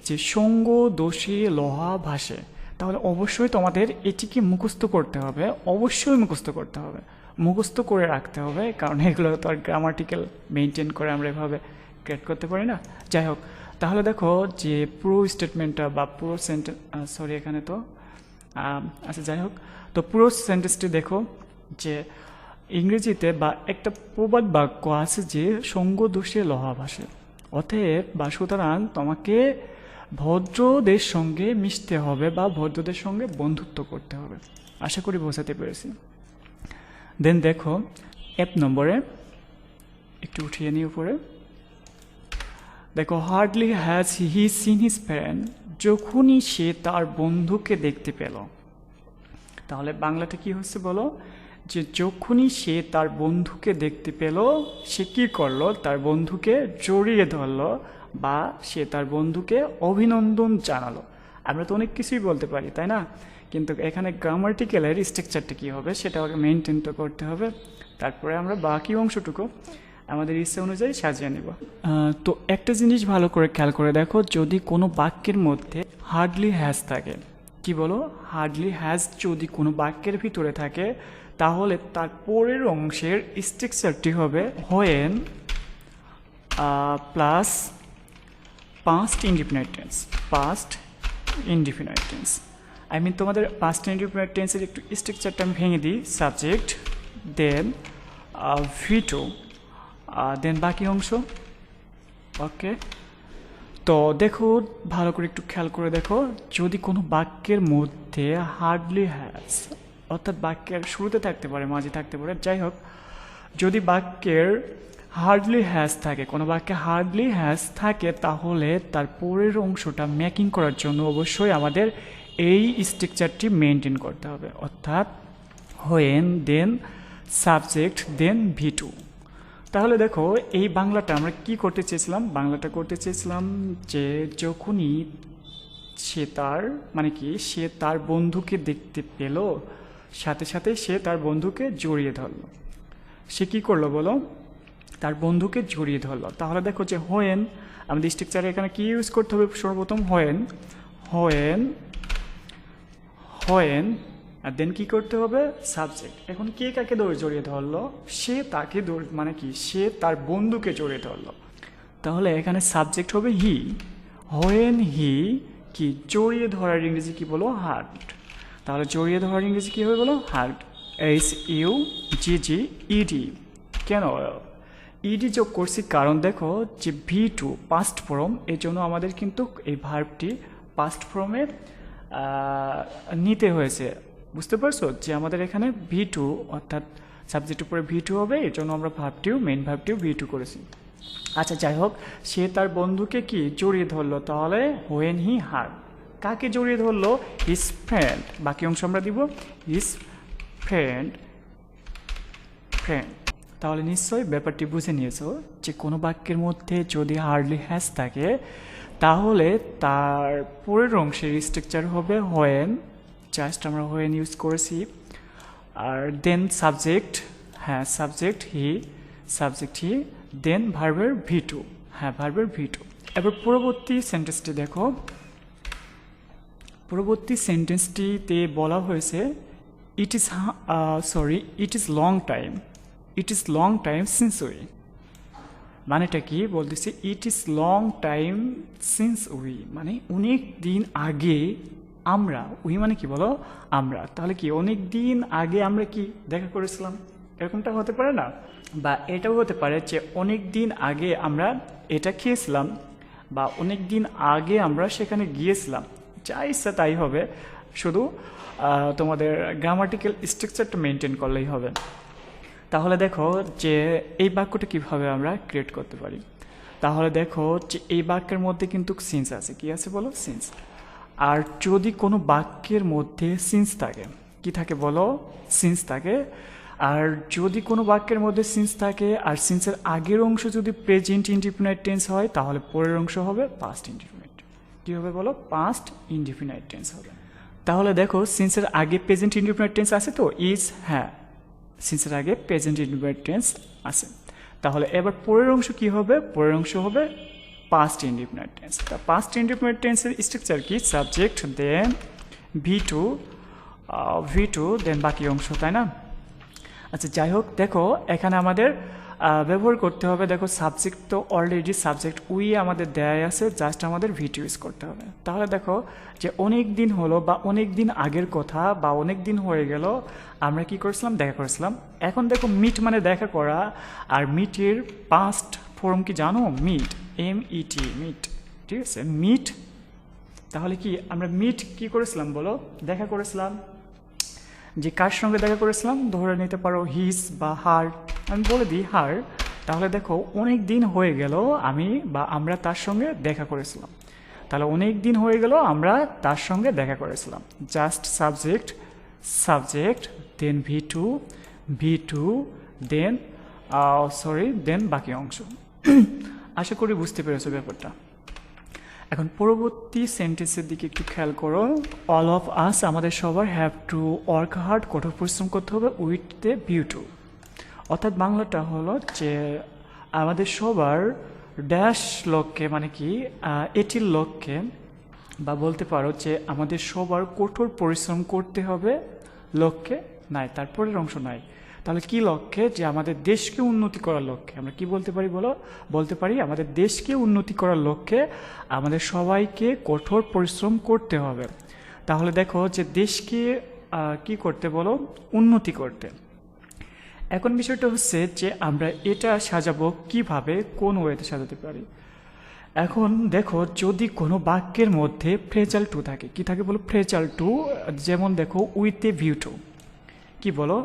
যে সঙ্গ দোষী লোহা ভাসে, তাহলে অবশ্যই তোমাদের এটিকে মুখস্থ করতে হবে, অবশ্যই মুখস্থ করতে হবে, মুখস্থ করে রাখতে হবে, কারণ এগুলো তো আর গ্রামাটিক্যাল মেনটেন করে আমরা এভাবে ক্রিয়েট করতে পারি না। যাই হোক, তাহলে দেখো যে পুরো স্টেটমেন্টটা বা পুরো সেন্টেন্স, এখানে তো আচ্ছা যাই হোক, তো পুরো সেন্টেন্সটি দেখো যে ইংরেজিতে বা একটা প্রবাদ বাক্য আছে যে সঙ্গ দোষে লোহা ভাসে। অতএব বা সুতরাং তোমাকে ভদ্রদের সঙ্গে মিশতে হবে বা ভদ্রদের সঙ্গে বন্ধুত্ব করতে হবে। আশা করি বোঝাতে পেরেছি। দেন দেখো 1 নম্বরে একটু উঠিয়ে নিয়ে উপরে দেখো, hardly has he seen his friend, যখনই সে তার বন্ধুকে দেখতে পেল। তাহলে বাংলাটা কি হচ্ছে বলো, যে যখনই সে তার বন্ধুকে দেখতে পেল সে কি করলো, তার বন্ধুকে জড়িয়ে ধরলো বা সে তার বন্ধুকে অভিনন্দন জানালো। আমরা তো অনেক কিছুই বলতে পারি, তাই না? কিন্তু এখানে গ্রামাটিক্যালের স্ট্রাকচারটা কী হবে সেটা মেনটেন তো করতে হবে। তারপরে আমরা বাকি অংশটুকু আমাদের ইচ্ছা অনুযায়ী সাজিয়ে নেব। তো একটা জিনিস ভালো করে খেয়াল করে দেখো, যদি কোনো বাক্যের মধ্যে হার্ডলি হ্যাজ থাকে, কি বলো, হার্ডলি হ্যাজ যদি কোনো বাক্যের ভিতরে থাকে, তাহলে তার পরের অংশের স্ট্রাকচারটি হবে when plus past indefinite tense. Past indefinite tense তোমাদের পাস্ট ইনডিফিনাইট টেন্সের একটু স্ট্রাকচারটা আমি ভেঙে দিই। সাবজেক্ট, দেন V2, দেন বাকি অংশ। ওকে, তো দেখো ভালো করে একটু খেয়াল করে দেখো, যদি কোনো বাক্যের মধ্যে হার্ডলি হ্যাজ, অর্থাৎ বাক্যের শুরুতে থাকতে পারে, মাঝে থাকতে পারে, যাই হোক, যদি বাক্যের হার্ডলি হ্যাজ থাকে, কোনো বাক্যে হার্ডলি হ্যাজ থাকে, তাহলে তার পরের অংশটা মেকিং করার জন্য অবশ্যই আমাদের এই স্ট্রাকচারটি মেনটেন করতে হবে, অর্থাৎ when, then subject, then V2। তাহলে দেখো এই বাংলাটা আমরা কি করতে চেয়েছিলাম, বাংলাটা করতে চেয়েছিলাম যে যখনই সে তার সে তার বন্ধুকে দেখতে পেল, সাথে সাথে সে তার বন্ধুকে জড়িয়ে ধরলো। সে কি করলো বলো, তার বন্ধুকে জড়িয়ে ধরলো। তাহলে দেখো যে হোয়েন, আমাদের স্ট্রাকচারে এখানে কি ইউজ করতে হবে, সর্বপ্রথম হোয়েন, হোয়েন, হোয়েন, আর দেন কি করতে হবে, সাবজেক্ট। এখন কে কাকে জড়িয়ে ধরলো, সে তাকে সে তার বন্ধুকে জড়িয়ে ধরলো। তাহলে এখানে সাবজেক্ট হবে হি, হোয়েন হি কি জড়িয়ে ধরার ইংরেজি কি বলো, হার্ড। তাহলে জড়িয়ে ধরার ইংরেজি কি হবে বলো, হার্ড, HUGGED। কেন ইডি যোগ করছি, কারণ দেখো যে V2 পাস্ট ফর্ম, এই জন্য আমাদের কিন্তু এই ভার্বটি পাস্ট ফর্মে নিতে হয়েছে। বুঝতে পারছো যে আমাদের এখানে V2, অর্থাৎ সাবজেক্টের উপরে V2 হবে, এই জন্য আমরা মেইন ভার্বটিও V2 করেছি। আচ্ছা যাই হোক, সে তার বন্ধুকে কি জড়িয়ে ধরলো, তাহলে হোয়েন হি হার্ড, কাকে জড়িয়ে ধরলো, হিজ ফ্রেন্ড। বাকি অংশ আমরা দিব হিজ ফ্রেন্ড। তাহলে নিশ্চয়ই ব্যাপারটি বুঝে নিয়েছো যে কোনো বাক্যের মধ্যে যদি হার্ডলি হ্যাজ থাকে, তাহলে তার পরের অংশের স্ট্রাকচার হবে হোয়েন, জাস্ট আমরা হোয়েন ইউজ করেছি, আর দেন সাবজেক্ট, হ্যাঁ সাবজেক্ট হি, দেন ভার্বের V2, হ্যাঁ ভার্বের V2। এবার পরবর্তী সেন্টেন্সটি দেখো, পরবর্তী সেন্টেন্সটিতে বলা হয়েছে it is long time since we. মানেটা কি বলতেছি, it is long time since we মানে অনেক দিন আগে আমরা, উই মানে কি বলো, আমরা। তাহলে কি অনেক দিন আগে আমরা কি দেখা করেছিলাম, এরকমটা হতে পারে না? বা এটাও হতে পারে যে অনেক দিন আগে আমরা এটা খেয়েছিলাম, বা অনেক দিন আগে আমরা সেখানে গিয়েছিলাম, যা ইচ্ছা তাই হবে, শুধু তোমাদের গ্রামাটিক্যাল স্ট্রাকচারটা মেনটেন করলেই হবে। তাহলে দেখো যে এই বাক্যটা কিভাবে আমরা ক্রিয়েট করতে পারি। তাহলে দেখো যে এই বাক্যের মধ্যে কিন্তু সিন্স আছে, কি আছে বলো, সিন্স। আর যদি কোনো বাক্যের মধ্যে সিন্স থাকে, কি থাকে বলো, সিন্স থাকে। আর যদি কোনো বাক্যের মধ্যে সিন্স থাকে আর সিন্সের আগের অংশ যদি প্রেজেন্ট ইনডিফিনাইট টেন্স হয়, তাহলে পরের অংশ হবে পাস্ট ইনডিফিনাইট। কী হবে বলো, পাস্ট ইনডিফিনাইট টেন্স হবে। তাহলে দেখো সিন্সের আগে প্রেজেন্ট ইনডিফিনিট টেন্স আছে তো ইজ, হ্যাঁ সিন্সের আগে প্রেজেন্ট ইনডিফিনিট টেন্স আছে। তাহলে এবার পরের অংশ কি হবে? পরের অংশ হবে পাস্ট ইনডিফিনিট টেন্স। তা পাস্ট ইনডিফিনিট টেন্সের স্ট্রাকচার কি? সাবজেক্ট দেন ভি টু দেন বাকি অংশ, তাই না? আচ্ছা যাই হোক, দেখো এখানে আমাদের ব্যবহার করতে হবে, দেখো সাবজেক্ট তো অলরেডি সাবজেক্ট উই আমাদের দেয়াই আছে, জাস্ট আমাদের ভিটি ইউজ করতে হবে। তাহলে দেখো যে অনেক দিন হলো বা অনেক দিন আগের কথা বা অনেক দিন হয়ে গেল আমরা কি করেছিলাম? দেখা করেছিলাম। এখন দেখো মিট মানে দেখা করা, আর মিটের পাস্ট ফর্ম কি জানো? মিট, MET, মিট, ঠিক আছে মিট। তাহলে কি আমরা মিট কি করেছিলাম বলো? দেখা করেছিলাম। যে কার সঙ্গে দেখা করেছিলাম? ধরে নিতে পারো হিজ বা হার, আমি বলে দিই হার। তাহলে দেখো অনেক দিন হয়ে গেল আমরা তার সঙ্গে দেখা করেছিলাম। তাহলে অনেক দিন হয়ে গেল আমরা তার সঙ্গে দেখা করেছিলাম। Just subject then V two then then বাকি অংশ। আশা করি বুঝতে পেরেছো ব্যাপারটা। এখন পরবর্তী সেন্টেন্সের দিকে একটু খেয়াল করো। অল অফ আস, আমাদের সবার, হ্যাভ টু ওয়ার্ক হার্ড, কঠোর পরিশ্রম করতে হবে, উইথ দ্য ভিউ টু। অর্থাৎ বাংলাটা হলো যে আমাদের সবার ড্যাশ লক্ষ্যে, মানে কি এটির লক্ষ্যে, বা বলতে পারো যে আমাদের সবার কঠোর পরিশ্রম করতে হবে লক্ষ্যে নাই, তারপরের অংশ নাই। তাহলে কি লক্ষ্যে? যে আমাদের দেশকে উন্নতি করার লক্ষ্যে। আমরা কি বলতে পারি বলো? বলতে পারি আমাদের দেশকে উন্নতি করার লক্ষ্যে আমাদের সবাইকে কঠোর পরিশ্রম করতে হবে। তাহলে দেখো যে দেশকে কি করতে বলো? উন্নতি করতে। এখন বিষয়টা হচ্ছে যে আমরা এটা সাজাবো কিভাবে, কোন ওয়েতে সাজাতে পারি। এখন দেখো যদি কোনো বাক্যের মধ্যে ফ্রেজাল টু থাকে, কি থাকে বলো? ফ্রেজাল টু, যেমন দেখো উইথ এ ভিউ টু, কি বলো?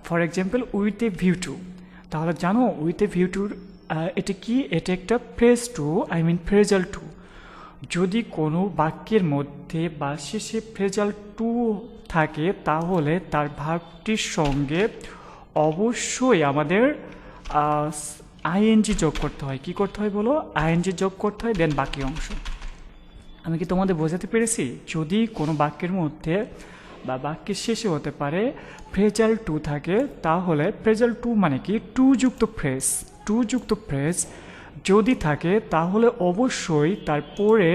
For example with a view to. তাহলে জানো উইথ এ ভিউ টুর এটা কি? এটা একটা ফ্রেজ টু, ফ্রেজাল টু। যদি কোনো বাক্যের মধ্যে বা শেষে ফ্রেজাল টু থাকে তাহলে তার ভার্বটির সঙ্গে অবশ্যই আমাদের আইএনজি যোগ করতে হয়। কি করতে হয় বলো? আইএনজি যোগ করতে হয়, দেন বাকি অংশ। আমি কি তোমাদের বোঝাতে পেরেছি? যদি কোনো বাক্যের মধ্যে বা বাক্যের শেষে হতে পারে ফ্রেজাল টু থাকে, তাহলে ফ্রেজাল টু মানে কি? টু যুক্ত ফ্রেজ যদি থাকে তাহলে অবশ্যই তারপরে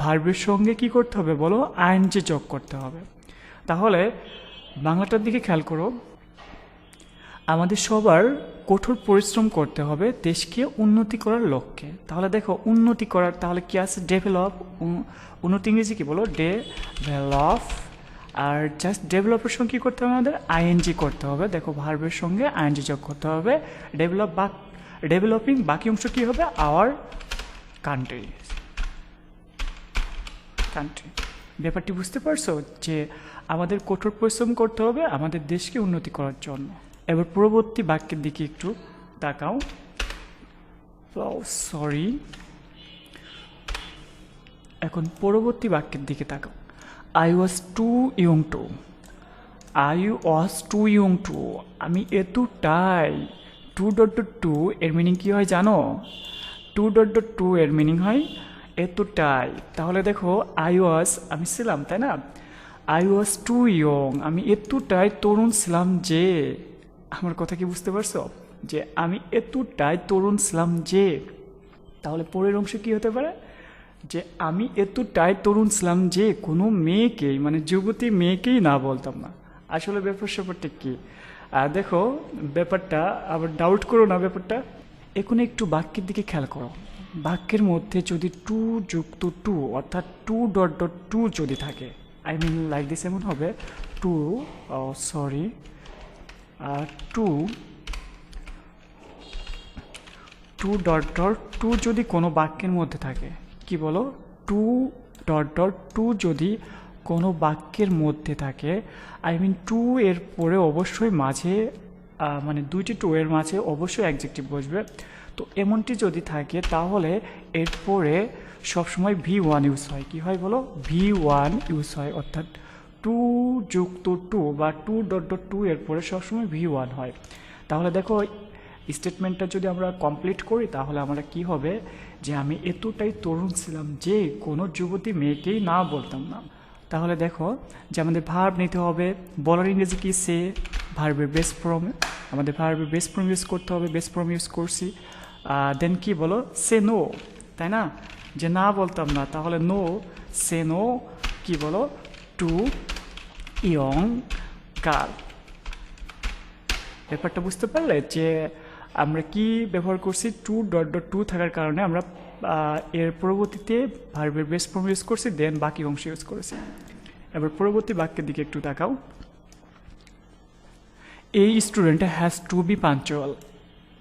ভার্বের সঙ্গে কি করতে হবে বলো? আইএনজি যোগ করতে হবে। তাহলে বাংলাটার দিকে খেয়াল করো। আমাদের সবার কঠোর পরিশ্রম করতে হবে দেশকে উন্নতি করার লক্ষ্যে। তাহলে দেখো উন্নতি করার, তাহলে কি আছে? ডেভেলপ। উন্নতি ইংরেজি কি বলো? ডেভেলপ। আর জাস্ট ডেভেলপের সঙ্গে কী করতে হবে? আমাদের আইএনজি করতে হবে। দেখো ভার্বের সঙ্গে আইএনজি যোগ করতে হবে। ডেভেলপিং বাকি অংশ কী হবে? Our country. ব্যাপারটি বুঝতে পারছো যে আমাদের কঠোর পরিশ্রম করতে হবে আমাদের দেশকে উন্নতি করার জন্য। এবার পরবর্তী বাক্যের দিকে একটু তাকাও। সরি, এখন পরবর্তী বাক্যের দিকে তাকাও। I was too young to, আমি এতটাই। টু এর মিনিং কি হয় জানো? টু এর মিনিং হয় এতটাই। তাহলে দেখো আমি ছিলাম, তাই না? I was too young, আমি এতটাই তরুণ ছিলাম যে। আমার কথা কি বুঝতে পারছো? যে আমি এতটাই তরুণ ছিলাম যে। তাহলে পরের অংশ কি হতে পারে? যে আমি এতটাই তরুণ ছিলাম যে কোনো মেয়েকেই, যুবতী মেয়েকেই না বলতাম না। আসলে ব্যাপারটা কি? দেখো ব্যাপারটা আবার ডাউট করো না ব্যাপারটা। এখন একটু বাক্যের দিকে খেয়াল করো। বাক্যের মধ্যে যদি টু যুক্ত টু, অর্থাৎ টু যদি থাকে, লাইক দিস, এমন হবে টু যদি কোনো বাক্যের মধ্যে থাকে, কি বলো? টু যদি কোনো বাক্যের মধ্যে থাকে, টু এর পরে অবশ্যই মাঝে দুইটি টু এর মাঝে অবশ্যই অ্যাডজেক্টিভ বসবে। তো এমনটি যদি থাকে তাহলে এরপরে সবসময় V1 ইউজ হয়। কি হয় বলো? V1 ইউজ হয়, অর্থাৎ টু যুক্ত টু বা টু এর পরে সবসময় V1 হয়। তাহলে দেখো স্টেটমেন্টটা যদি আমরা কমপ্লিট করি তাহলে আমরা কি হবে? যে আমি এতটাই তরুণ ছিলাম যে কোনো যুবতী মেয়েকেই না বলতাম না। তাহলে দেখো যে আমাদের ভার্ব নিতে হবে, বলার ইংরেজি কি সে, ভার্বের বেস ফর্ম, আমাদের ভার্বের বেস ফর্ম ইউজ করতে হবে, বেস ফর্ম ইউজ করছি। দেন কি বলো, সে নো, তাই না, যে না বলতাম না, তাহলে নো, সে নো কি বলো, টু ইয়ং গার্ল। ব্যাপারটা বুঝতে পারলে যে আমরা কি ব্যবহার করছি, টু ডট ডট টু থাকার কারণে আমরা এর পরবর্তীতে ভার্বের বেস ফর্ম ইউজ করছি, দেন বাকি অংশ ইউজ করেছি। এবার পরবর্তী বাক্যের দিকে একটু তাকাও। এই student has to be punctual,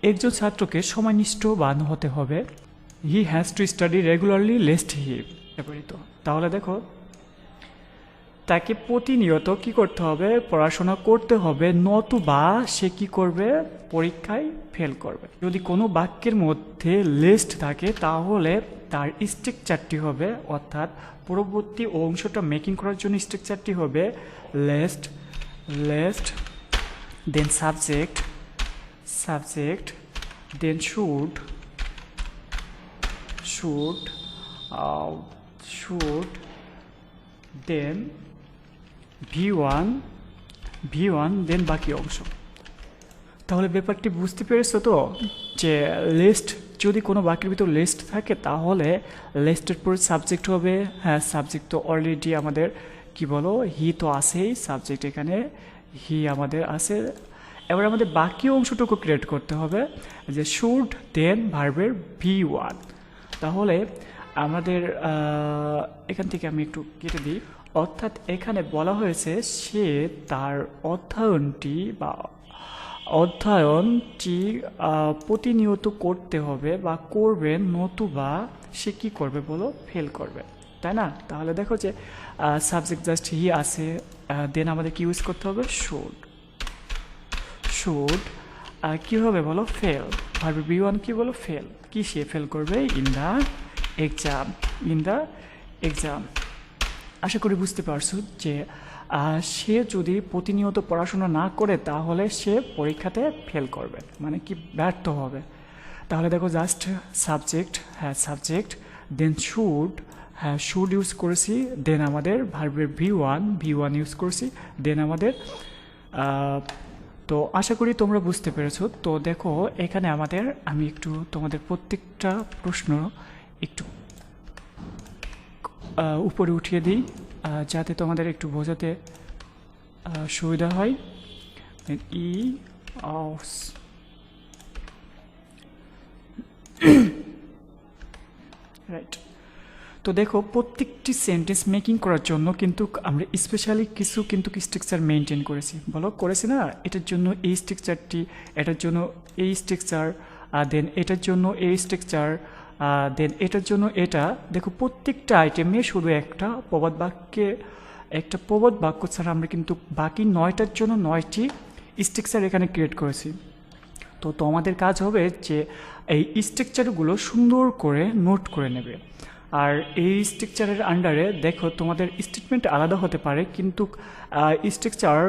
একজন ছাত্রকে সময়নিষ্ঠবান হতে হবে। He has to study regularly lest he, ব্যবহৃত। তাহলে দেখো তাকে প্রতিনিয়ত কি করতে হবে, পড়াশোনা করতে হবে, নতুবা সে কি করবে, পরীক্ষায় ফেল করবে। যদি কোনো বাক্যের মধ্যে লেস্ট থাকে তাহলে তার স্ট্রাকচারটি হবে, অর্থাৎ পরবর্তী অংশটা মেকিং করার জন্য স্ট্রাকচারটি হবে lest, lest, then subject, subject, then should, should, should, then V1, V1, then বাকি অংশ। তাহলে ব্যাপারটি বুঝতে পেরেছো তো, যে লিস্ট যদি কোনো বাক্যের ভিতর লিস্ট থাকে তাহলে লিস্টের পর সাবজেক্ট হবে। হ্যাঁ, সাবজেক্ট তো অলরেডি আমাদের কি বলো, হি তো আছেই, সাবজেক্ট এখানে হি আমাদের আছে। এবার আমাদের বাকি অংশটুকু ক্রিয়েট করতে হবে, যে শুড, দেন ভার্বের V1। তাহলে আমাদের এখান থেকে আমি একটু কেটে দিই, অর্থাৎ এখানে বলা হয়েছে সে তার অধ্যয়নটি প্রতিনিয়ত করতে হবে বা করবে, নতুবা সে কী করবে বলো, ফেল করবে, তাই না। তাহলে দেখো যে সাবজেক্ট জাস্ট হি আছে, দেন আমাদের কি ইউজ করতে হবে, শুড, শুড কী হবে বলো, ফেল, ভার্ব V1 কি বলো, ফেল, কি সে ফেল করবে, in the exam, in the exam. আশা করি বুঝতে পারছো যে সে যদি প্রতিনিয়ত পড়াশোনা না করে তাহলে সে পরীক্ষাতে ফেল করবে, মানে কি ব্যর্থ হবে। তাহলে দেখো জাস্ট সাবজেক্ট, হ্যাঁ সাবজেক্ট, দেন শুড, হ্যাঁ শুড ইউজ করেছি, দেন আমাদের ভার্বের V1 ইউজ করেছি, দেন আমাদের তো আশা করি তোমরা বুঝতে পেরেছো। তো দেখো এখানে আমাদের, আমি একটু তোমাদের প্রত্যেকটা প্রশ্ন একটু উপরে উঠিয়ে দিই যাতে তোমাদের একটু বোঝাতে সুবিধা হয়। রাইট। তো দেখো প্রত্যেকটি সেন্টেন্স মেকিং করার জন্য কিন্তু আমরা স্পেশালি কিছু কিন্তু স্ট্রাকচার মেনটেন করেছি, বলো করেছি না। এটার জন্য এই স্ট্রাকচারটি, এটার জন্য এই স্ট্রাকচার, দেন এটার জন্য এই স্ট্রাকচার, দেন এটার জন্য এটা। দেখো প্রত্যেকটা আইটেমে শুধু একটা প্রবাদ বাক্য ছাড়া আমরা কিন্তু বাকি 9টার জন্য 9টি স্ট্রাকচার এখানে ক্রিয়েট করেছি। তো তোমাদের কাজ হবে যে এই স্ট্রাকচারগুলো সুন্দর করে নোট করে নেবে। আর এই স্ট্রাকচারের আন্ডারে দেখো তোমাদের স্টেটমেন্ট আলাদা হতে পারে, কিন্তু স্ট্রাকচার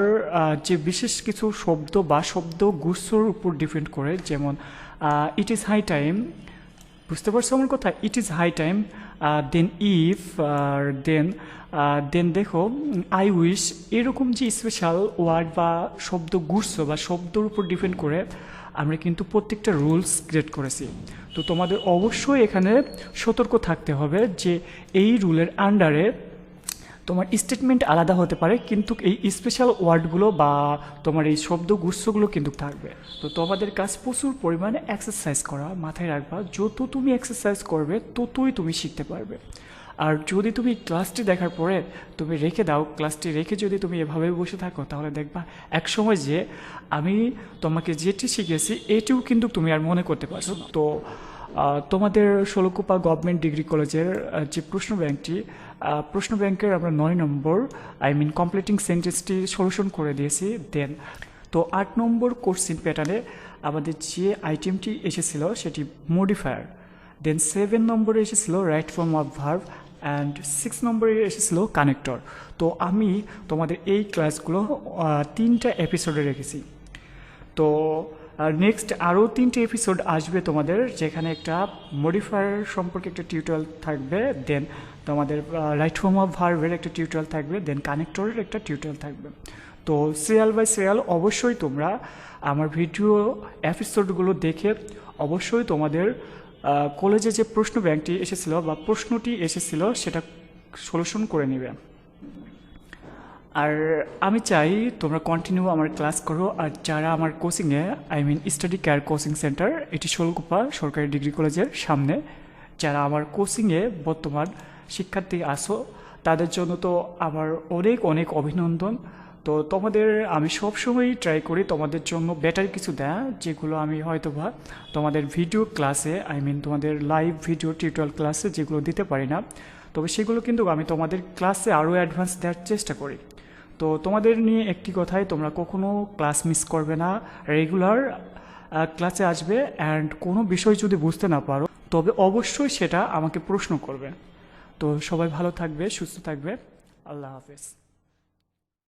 যে বিশেষ কিছু শব্দ বা শব্দ গুচ্ছর উপর ডিপেন্ড করে, যেমন ইট ইজ হাই টাইম, বুঝতে পারছো আমার কথা, it is high time, then if, then দেখো আই উইশ, এরকম যে স্পেশাল ওয়ার্ড বা শব্দ গুচ্ছ বা শব্দর উপর ডিপেন্ড করে আমরা কিন্তু প্রত্যেকটা রুলস ক্রিয়েট করেছি। তো তোমাদের অবশ্যই এখানে সতর্ক থাকতে হবে যে এই রুলের আন্ডারে তোমার স্টেটমেন্ট আলাদা হতে পারে, কিন্তু এই স্পেশাল ওয়ার্ডগুলো বা তোমার এই শব্দ গুচ্ছগুলো কিন্তু থাকবে। তো তোমাদের কাজ প্রচুর পরিমাণে এক্সারসাইজ করা, মাথায় রাখবা যত তুমি এক্সারসাইজ করবে ততই তুমি শিখতে পারবে। আর যদি তুমি ক্লাসটি দেখার পরে তুমি রেখে দাও, ক্লাসটি রেখে যদি তুমি এভাবে বসে থাকো তাহলে দেখবা একসময় যে আমি তোমাকে যেটি শিখেছি এটিও কিন্তু তুমি আর মনে করতে পারছো না। তো তোমাদের ষোলকুপা গভর্নমেন্ট ডিগ্রি কলেজের যে প্রশ্ন ব্যাংকের আমরা 9 নম্বর কমপ্লিটিং সেন্টেন্সটি সলিউশন করে দিয়েছি। দেন তো 8 নম্বর কোশ্চেন প্যাটার্নে আমাদের যে আইটেমটি এসেছিল সেটি মডিফায়ার, দেন 7 নম্বরে এসেছিল right form of verb, and 6 নম্বরে এসেছিল কানেক্টর। তো আমি তোমাদের এই ক্লাসগুলো 3টা এপিসোডে রেখেছি। তো নেক্সট আরও 3টে এপিসোড আসবে তোমাদের, যেখানে একটা মডিফায়ার সম্পর্কে একটা টিউটোরিয়াল থাকবে, দেন তোমাদের রাইট ফর্ম অফ ভার্বের একটা টিউটোরিয়াল থাকবে, দেন কানেক্টরের একটা টিউটোরিয়াল থাকবে। তো সিরিয়াল বাই সিরিয়াল অবশ্যই তোমরা আমার ভিডিও এপিসোডগুলো দেখে অবশ্যই তোমাদের কলেজে যে প্রশ্ন ব্যাংকটি এসেছিলো বা প্রশ্নটি এসেছিলো সেটা সলিউশন করে নেবে। আর আমি চাই তোমরা কন্টিনিউ আমার ক্লাস করো। আর যারা আমার কোচিংয়ে স্টাডি কেয়ার কোচিং সেন্টার, এটি শোলকুপা সরকারি ডিগ্রি কলেজের সামনে, যারা আমার কোচিংয়ে বর্তমান শিক্ষার্থী আসো তাদের জন্য তো আমার অনেক অনেক অভিনন্দন। তো তোমাদের আমি সবসময়ই ট্রাই করি তোমাদের জন্য বেটার কিছু দেয়া, যেগুলো আমি হয়তোবা তোমাদের ভিডিও ক্লাসে তোমাদের লাইভ ভিডিও টিউটোরিয়াল ক্লাসে যেগুলো দিতে পারি না, তবে সেগুলো কিন্তু আমি তোমাদের ক্লাসে আরও অ্যাডভান্স দেওয়ার চেষ্টা করি। তো তোমাদের নিয়ে একটি কথাই, তোমরা কখনো ক্লাস মিস করবে না, রেগুলার ক্লাসে আসবে। অ্যান্ড কোনো বিষয় যদি বুঝতে না পারো তবে অবশ্যই সেটা আমাকে প্রশ্ন করবে। তো সবাই ভালো থাকবে, সুস্থ থাকবে, আল্লাহ হাফেজ।